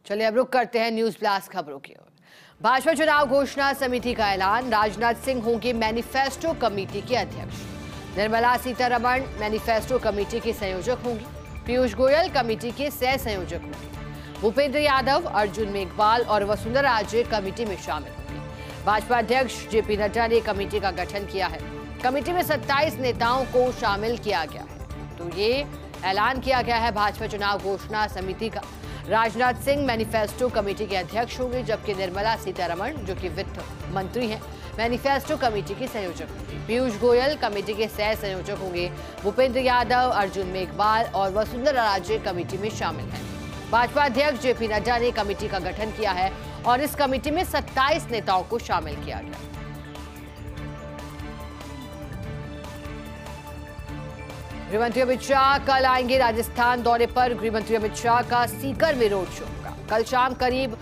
चलिए अब रुक करते हैं न्यूज ब्लास्ट खबरों की ओर। भाजपा चुनाव घोषणा समिति का ऐलान, राजनाथ सिंह होंगे मैनिफेस्टो कमेटी के अध्यक्ष। निर्मला सीतारमण मैनिफेस्टो कमेटी के संयोजक होंगी। पीयूष गोयल कमेटी के सह संयोजक होंगे। भूपेंद्र यादव, अर्जुन मेघवाल और वसुंधरा राजे कमेटी में शामिल होंगे। भाजपा अध्यक्ष जेपी नड्डा ने कमेटी का गठन किया है। कमेटी में 27 नेताओं को शामिल किया गया है। तो ये ऐलान किया गया है भाजपा चुनाव घोषणा समिति का। राजनाथ सिंह मैनिफेस्टो कमेटी के अध्यक्ष होंगे, जबकि निर्मला सीतारमण जो कि वित्त मंत्री हैं मैनिफेस्टो कमेटी के संयोजक होंगे। पीयूष गोयल कमेटी के सह संयोजक होंगे। भूपेंद्र यादव, अर्जुन मेघवाल और वसुंधरा राजे कमेटी में शामिल हैं। भाजपा अध्यक्ष जेपी नड्डा ने कमेटी का गठन किया है और इस कमेटी में 27 नेताओं को शामिल किया गया। गृहमंत्री अमित शाह कल आएंगे राजस्थान दौरे पर। गृहमंत्री अमित शाह का सीकर में रोड शो होगा। कल शाम करीब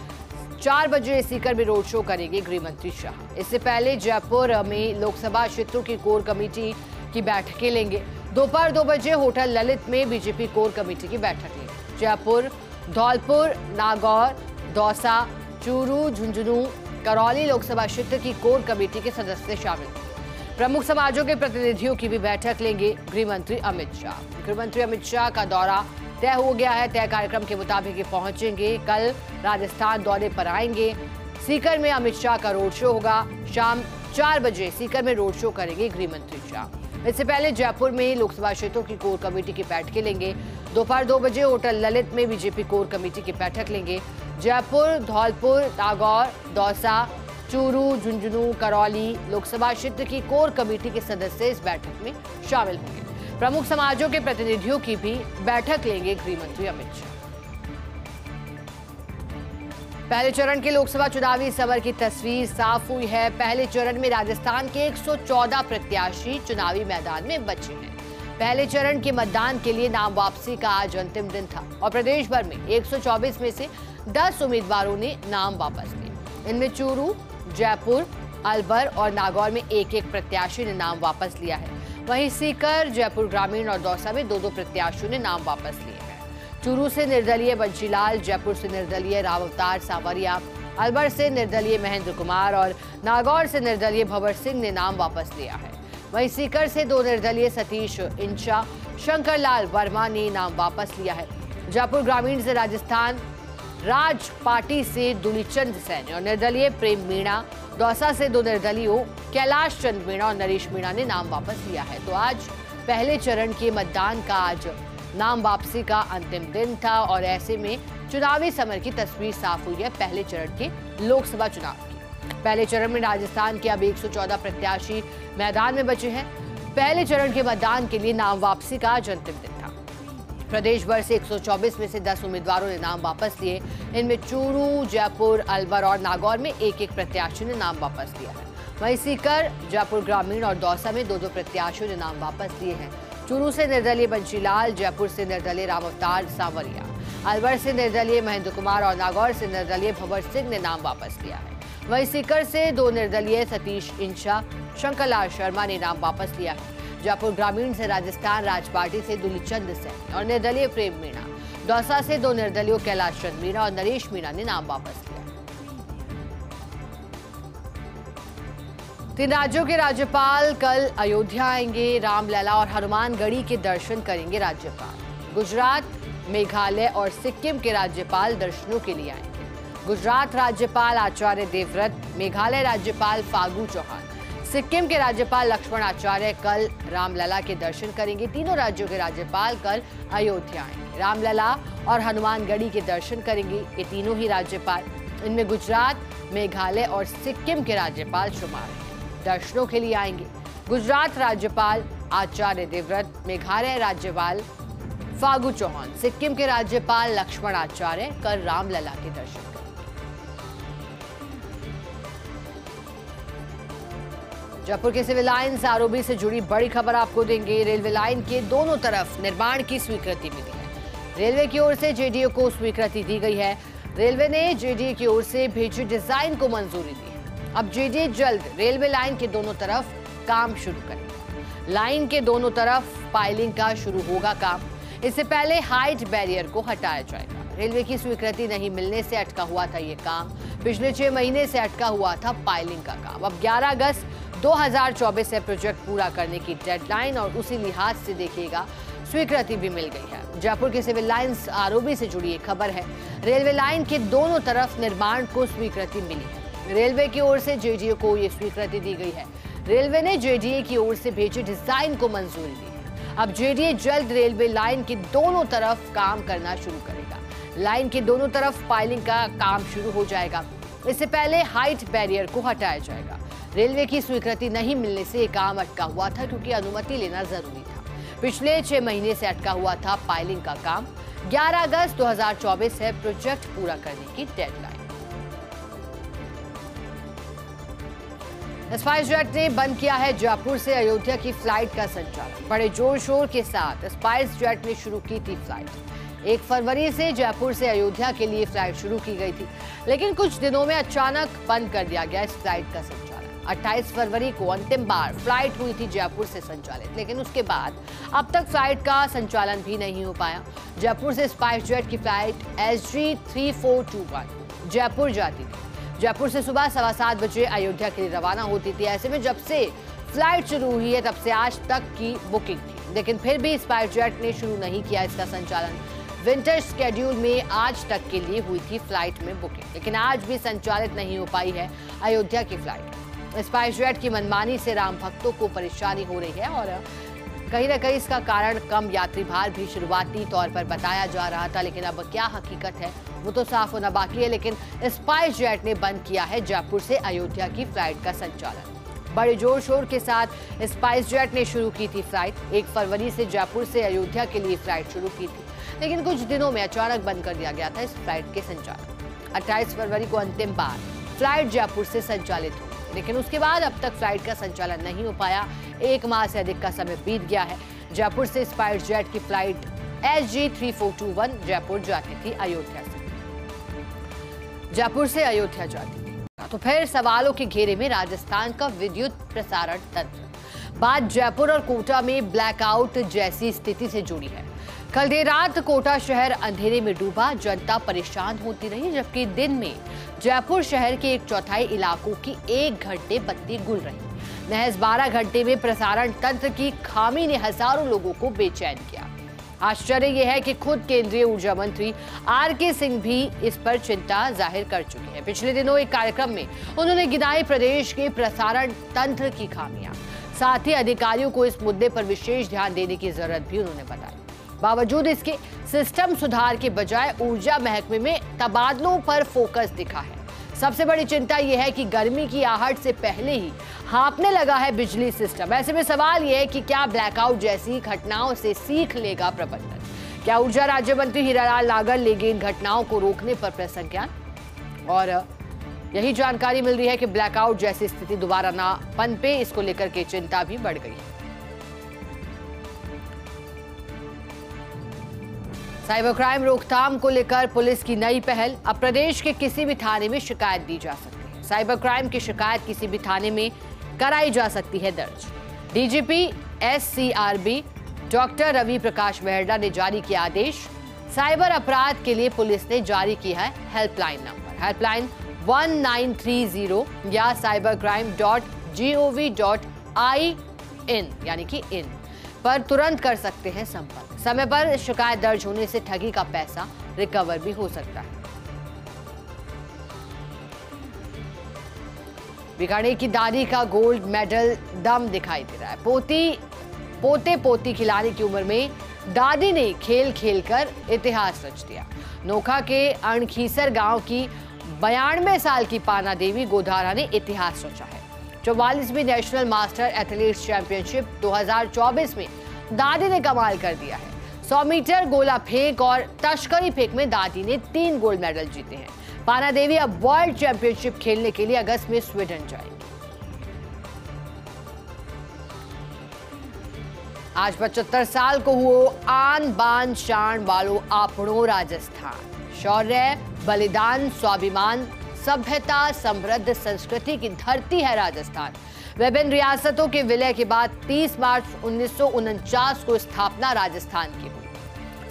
4 बजे सीकर में रोड शो करेंगे गृहमंत्री शाह। इससे पहले जयपुर में लोकसभा क्षेत्रों की कोर कमेटी की बैठकें लेंगे। दोपहर 2 बजे होटल ललित में बीजेपी कोर कमेटी की बैठक लेंगे। जयपुर, धौलपुर, नागौर, दौसा, चूरू, झुंझुनू, करौली लोकसभा क्षेत्र की कोर कमेटी के सदस्य शामिल हैं। प्रमुख समाजों के प्रतिनिधियों की भी बैठक लेंगे गृहमंत्री अमित शाह। गृहमंत्री अमित शाह का दौरा तय हो गया है। तय कार्यक्रम के मुताबिक ये पहुंचेंगे। कल राजस्थान दौरे पर आएंगे। सीकर में अमित शाह का रोड शो होगा। शाम 4 बजे सीकर में रोड शो करेंगे गृहमंत्री शाह। इससे पहले जयपुर में लोकसभा क्षेत्रों की कोर कमेटी की बैठकें लेंगे। दोपहर 2 बजे होटल ललित में बीजेपी कोर कमेटी की बैठक लेंगे। जयपुर, धौलपुर, नागौर, दौसा, चूरू, झुंझुनू, करौली लोकसभा क्षेत्र की कोर कमेटी के सदस्य इस बैठक में शामिल होंगे। प्रमुख समाजों के प्रतिनिधियों की भी बैठक लेंगे गृहमंत्री अमित शाह। पहले चरण के लोकसभा चुनावी समर की तस्वीर साफ हुई है। पहले चरण में राजस्थान के 114 प्रत्याशी चुनावी मैदान में बचे हैं। पहले चरण के मतदान के लिए नाम वापसी का आज अंतिम दिन था और प्रदेश भर में 124 में से 10 उम्मीदवारों ने नाम वापस लिए। इनमें चूरू, जयपुर, अलवर और नागौर में एक एक प्रत्याशी ने नाम वापस लिया है। वहीं सीकर, जयपुर ग्रामीण और दौसा में 2-2 प्रत्याशियों ने नाम वापस लिए हैं। चूरू से निर्दलीय बंशीलाल, जयपुर से निर्दलीय राव अवतार सांवरिया, अलवर से निर्दलीय महेंद्र कुमार और नागौर से निर्दलीय भंवर सिंह ने नाम वापस लिया है। वहीं सीकर से 2 निर्दलीय सतीश इंचा, शंकर लाल वर्मा ने नाम वापस लिया है। जयपुर ग्रामीण से राजस्थान राज पार्टी से दुलीचंद सैनी और निर्दलीय प्रेम मीणा, दौसा से 2 निर्दलीयों कैलाश चंद मीणा और नरेश मीणा ने नाम वापस लिया है। तो आज पहले चरण के मतदान का आज नाम वापसी का अंतिम दिन था और ऐसे में चुनावी समर की तस्वीर साफ हुई है पहले चरण के लोकसभा चुनाव की। पहले चरण में राजस्थान के अब 114 प्रत्याशी मैदान में बचे हैं। पहले चरण के मतदान के लिए नाम वापसी का आज अंतिम दिन था। प्रदेश भर से 124 में से 10 उम्मीदवारों ने नाम वापस लिए। इनमें चूरू, जयपुर, अलवर और नागौर में एक एक प्रत्याशी ने नाम वापस लिया है। वहीं सीकर, जयपुर ग्रामीण और दौसा में 2-2 प्रत्याशियों ने नाम वापस लिए हैं। चूरू से निर्दलीय बंशीलाल, जयपुर से निर्दलीय राव अवतार सांवरिया, अलवर से निर्दलीय महेंद्र कुमार और नागौर से निर्दलीय भंवर सिंह ने नाम वापस लिया है। वहीं सीकर से 2 निर्दलीय सतीश इंचा, शंकरलाल शर्मा ने नाम वापस लिया है। जयपुर ग्रामीण से राजस्थान राज पार्टी से दुलीचंद सैनी और निर्दलीय प्रेम मीणा, दौसा से 2 निर्दलीय कैलाश चंद मीणा और नरेश मीणा ने नाम वापस लिया। 3 राज्यों के राज्यपाल कल अयोध्या आएंगे। रामलला और हनुमानगढ़ी के दर्शन करेंगे राज्यपाल। गुजरात, मेघालय और सिक्किम के राज्यपाल दर्शनों के लिए आएंगे। गुजरात राज्यपाल आचार्य देवव्रत, मेघालय राज्यपाल फागू चौहान, सिक्किम के राज्यपाल लक्ष्मण आचार्य कल रामलला के दर्शन करेंगे। तीनों राज्यों के राज्यपाल कल अयोध्या आएंगे। रामलला और हनुमानगढ़ी के दर्शन करेंगे ये तीनों ही राज्यपाल। इनमें गुजरात, मेघालय और सिक्किम के राज्यपाल शुमार हैं। दर्शनों के लिए आएंगे गुजरात राज्यपाल आचार्य देवव्रत, मेघालय राज्यपाल फागू चौहान, सिक्किम के राज्यपाल लक्ष्मण आचार्य कल रामलला के दर्शन करेंगे। जयपुर के सिविल लाइन्स आरओबी से जुड़ी बड़ी खबर आपको देंगे। रेलवे लाइन के दोनों तरफ निर्माण की स्वीकृति मिली है। रेलवे की ओर से जेडीए को स्वीकृति दी गई है। रेलवे ने जेडीए की ओर से भेजे डिजाइन को मंजूरी दी है। अब जेडीए जल्द रेलवे लाइन के दोनों तरफ काम शुरू करेगा। लाइन के दोनों तरफ पाइलिंग का शुरू होगा काम। इससे पहले हाइट बैरियर को हटाया जाएगा। रेलवे की स्वीकृति नहीं मिलने से अटका हुआ था ये काम। पिछले 6 महीने से अटका हुआ था पाइलिंग का काम। अब 11 अगस्त 2024 से प्रोजेक्ट पूरा करने की डेडलाइन और उसी लिहाज से देखिएगा स्वीकृति भी मिल गई है। जयपुर के सिविल लाइंस आरओबी से जुड़ी एक खबर है। रेलवे लाइन के दोनों तरफ निर्माण को स्वीकृति मिली है। रेलवे की ओर से जेडीए को ये स्वीकृति दी गई है। रेलवे ने जेडीए की ओर से भेजे डिजाइन को मंजूरी दी है। अब जेडीए जल्द रेलवे लाइन के दोनों तरफ काम करना शुरू करेगा। लाइन के दोनों तरफ पाइलिंग का काम शुरू हो जाएगा। इससे पहले हाइट बैरियर को हटाया जाएगा। रेलवे की स्वीकृति नहीं मिलने से ये काम अटका हुआ था क्योंकि अनुमति लेना जरूरी था। पिछले 6 महीने से अटका हुआ था पाइलिंग का काम। 11 अगस्त 2024 है प्रोजेक्ट पूरा करने की डेडलाइन। स्पाइसजेट ने बंद किया है जयपुर से अयोध्या की फ्लाइट का संचालन। बड़े जोर शोर के साथ स्पाइसजेट ने शुरू की थी फ्लाइट। 1 फरवरी से जयपुर से अयोध्या के लिए फ्लाइट शुरू की गई थी, लेकिन कुछ दिनों में अचानक बंद कर दिया गया इस फ्लाइट का संचालन। 28 फरवरी को अंतिम बार फ्लाइट हुई थी जयपुर से संचालित, लेकिन उसके बाद अब तक फ्लाइट का संचालन भी नहीं हो पाया। जयपुर से स्पाइसजेट की फ्लाइट SG 3421 जयपुर जाती थी। जयपुर से सुबह 7:15 बजे अयोध्या के लिए रवाना होती थी। ऐसे में जब से फ्लाइट शुरू हुई है तब से आज तक की बुकिंग थी, लेकिन फिर भी स्पाइसजेट ने शुरू नहीं किया इसका संचालन। विंटर शेड्यूल में आज तक के लिए हुई थी फ्लाइट में बुकिंग, लेकिन आज भी संचालित नहीं हो पाई है अयोध्या की फ्लाइट। स्पाइसजेट की मनमानी से राम भक्तों को परेशानी हो रही है और कहीं ना कहीं इसका कारण कम यात्री भार भी शुरुआती तौर पर बताया जा रहा था, लेकिन अब क्या हकीकत है वो तो साफ होना बाकी है। लेकिन स्पाइसजेट ने बंद किया है जयपुर से अयोध्या की फ्लाइट का संचालन। बड़े जोर शोर के साथ स्पाइसजेट ने शुरू की थी फ्लाइट। 1 फरवरी से जयपुर से अयोध्या के लिए फ्लाइट शुरू की थी, लेकिन कुछ दिनों में अचानक बंद कर दिया गया था इस फ्लाइट के संचालन। 28 फरवरी को अंतिम बार फ्लाइट जयपुर से संचालित हुई, लेकिन उसके बाद अब तक फ्लाइट का संचालन नहीं हो पाया। 1 माह से अधिक का समय बीत गया है। जयपुर से स्पाइसजेट की फ्लाइट SG 3421 जयपुर जाती थी अयोध्या से। जयपुर से अयोध्या जाती थी तो फिर सवालों के घेरे में राजस्थान का विद्युत प्रसारण तंत्र। बात जयपुर और कोटा में ब्लैकआउट जैसी स्थिति से जुड़ी है। कल देर रात कोटा शहर अंधेरे में डूबा, जनता परेशान होती रही, जबकि दिन में जयपुर शहर के 1/4 इलाकों की 1 घंटे बत्ती गुल रही। महज 12 घंटे में प्रसारण तंत्र की खामी ने हजारों लोगों को बेचैन किया। आश्चर्य यह है कि खुद केंद्रीय ऊर्जा मंत्री RK सिंह भी इस पर चिंता जाहिर कर चुके हैं। पिछले दिनों एक कार्यक्रम में उन्होंने गिनाई प्रदेश के प्रसारण तंत्र की खामियां। साथ ही अधिकारियों को इस मुद्दे पर विशेष ध्यान देने की जरूरत भी उन्होंने बताई। बावजूद इसके सिस्टम सुधार के बजाय ऊर्जा महकमे में तबादलों पर फोकस दिखा है। सबसे बड़ी चिंता यह है कि गर्मी की आहट से पहले ही हाँपने लगा है बिजली सिस्टम। ऐसे में सवाल यह है कि क्या ब्लैकआउट जैसी घटनाओं से सीख लेगा प्रबंधन? क्या ऊर्जा राज्य मंत्री हीरालाल नागर लेंगे इन घटनाओं को रोकने पर प्रसंज्ञान? और यही जानकारी मिल रही है कि ब्लैकआउट जैसी स्थिति दोबारा ना पनपे, इसको लेकर के चिंता भी बढ़ गई है। साइबर क्राइम रोकथाम को लेकर पुलिस की नई पहल। अब प्रदेश के किसी भी थाने में शिकायत दी जा सकती है। साइबर क्राइम की शिकायत किसी भी थाने में कराई जा सकती है दर्ज। DGP SCRB doctor Ravi Prakash Mehra ने जारी किया आदेश। साइबर अपराध के लिए पुलिस ने जारी किया है हेल्पलाइन नंबर। हेल्पलाइन 1930 या cybercrime.gov.in यानी कि इन पर तुरंत कर सकते हैं संपर्क। समय पर शिकायत दर्ज होने से ठगी का पैसा रिकवर भी हो सकता है। बीकानेर की दादी का गोल्ड मेडल दम दिखाई दे रहा है। पोते पोती खिलाने की उम्र में दादी ने खेल खेलकर इतिहास रच दिया। नोखा के अणखीसर गांव की 92 साल की पाना देवी गोधारा ने इतिहास रचा है। 44वीं नेशनल मास्टर एथलीट्स चैंपियनशिप 2024 में दादी ने कमाल कर दिया है। 100 मीटर गोला फेंक और तश्करी फेंक में दादी ने 3 गोल्ड मेडल जीते हैं। पाना देवी अब वर्ल्ड चैंपियनशिप खेलने के लिए अगस्त में स्वीडन जाएंगे। आज 75 साल को हुओ आन बान शान वालो आपणो राजस्थान। शौर्य, बलिदान, स्वाभिमान, सभ्यता, समृद्ध संस्कृति की धरती है राजस्थान। विभिन्न रियासतों के विलय के बाद 30 मार्च 1949 को स्थापना राजस्थान की हुई।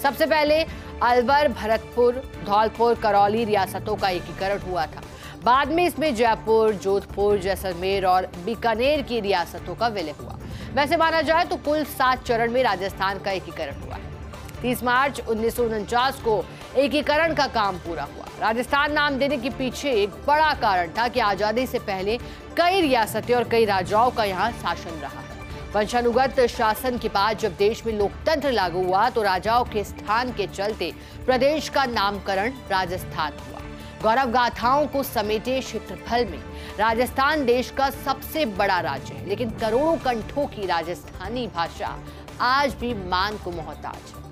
सबसे पहले अलवर, भरतपुर, धौलपुर, करौली रियासतों का एकीकरण हुआ था। बाद में इसमें जयपुर, जोधपुर, जैसलमेर और बीकानेर की रियासतों का विलय हुआ। वैसे माना जाए तो कुल 7 चरण में राजस्थान का एकीकरण हुआ है। 30 मार्च 1949 को एकीकरण का काम पूरा हुआ। राजस्थान नाम देने के पीछे एक बड़ा कारण था कि आजादी से पहले कई रियासतें और कई राजाओं का यहाँ शासन रहा है। वंशानुगत शासन के बाद जब देश में लोकतंत्र लागू हुआ तो राजाओं के स्थान के चलते प्रदेश का नामकरण राजस्थान हुआ। गौरव गाथाओं को समेटे क्षेत्रफल में राजस्थान देश का सबसे बड़ा राज्य है, लेकिन करोड़ों कंठों की राजस्थानी भाषा आज भी मान को मोहताज है।